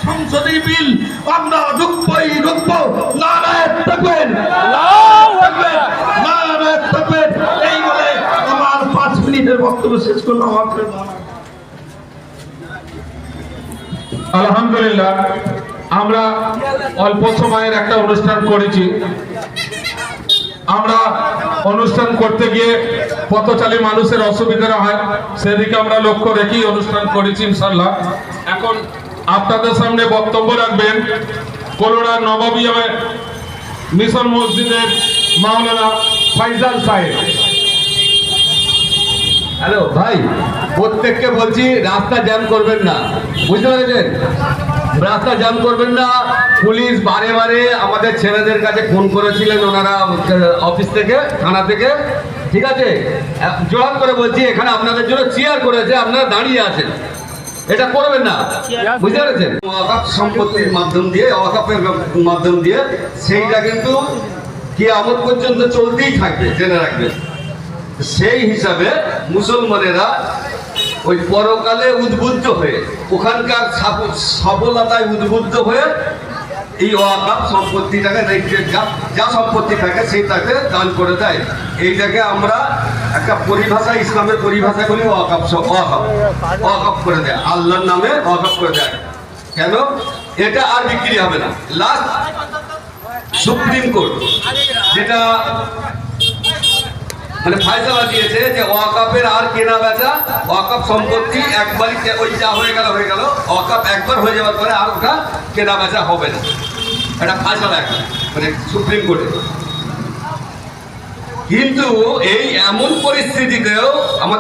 সংশোধনী বিল আমরা ঢুকবই ঢুকবো। নারায়ণ তাকবীর, আল্লাহু আকবার, নারায়ণ তাকবীর। এই বলে আমার 5 মিনিটের বক্তব্য শেষ করলাম। আলহামদুলিল্লাহ, আমরা অল্প সময়ের একটা অনুষ্ঠান করেছি। আমরা অনুষ্ঠান করতে গিয়ে পথচারী মানুষের অসুবিধা হয়, সেদিকে আমরা লক্ষ্য রেখেই অনুষ্ঠান করেছি ইনশাল্লাহ। এখন আপনাদের সামনে বক্তব্য রাখবেন কলোরা নবাবিয়া মিশন মসজিদের মাওলানা ফাইজাল সাহেব। হ্যালো ভাই, প্রত্যেককে বলছি রাস্তা জ্যাম করবেন না, বুঝতে পেরেছেন? রাস্তা জ্যাম করবেন না। পুলিশ বারে বারে আমাদের ছেলেদের কাছে ফোন করেছিলেন, ওনারা অফিস থেকে, থানা থেকে, ঠিক আছে? জোর করে বলছি, এখানে আপনাদের জন্য চেয়ার করেছে, আপনারা দাঁড়িয়ে আছেন, এটা করবেন না, বুঝতে পেরেছেন? ওয়াকফ সম্পত্তির মাধ্যম দিয়ে, ওয়াকফের মাধ্যম দিয়ে সেইটা কিন্তু কিয়ামত পর্যন্ত চলতেই থাকবে, জেনে রাখবেন। সেই হিসাবে মুসলমানেরা ওই পরকালে উদ্বুদ্ধ হয়ে, ওখানকার সফলতায় উদ্বুদ্ধ হয়ে এই ওয়াকফ সম্পত্তিটাকে যা সম্পত্তি থাকে সেইটাকে দান করে দেয়। এইটাকে আমরা একটা পরিভাষা, ইসলামের পরিভাষা করি ওয়াকফ। ওয়াকফ করে দেয়, আল্লাহর নামে ওয়াকফ করে দেয়। কেন? এটা আর বিক্রি হবে না। লাস্ট সুপ্রিম কোর্ট যেটা মানে ফায়সালা দিয়েছে যে ওয়াকফের আর কেনা বেচা, ওয়াকফ সম্পত্তি একবারই, ওই যা হয়ে গেল হয়ে গেল, ওয়াকফ একবার হয়ে যাওয়ার পরে আর ওটা কেনা বেচা হবে না। এটা ফায়সালা একটা মানে সুপ্রিম কোর্টে। কিন্তু এই এমন পরিস্থিতিতেও আমাদের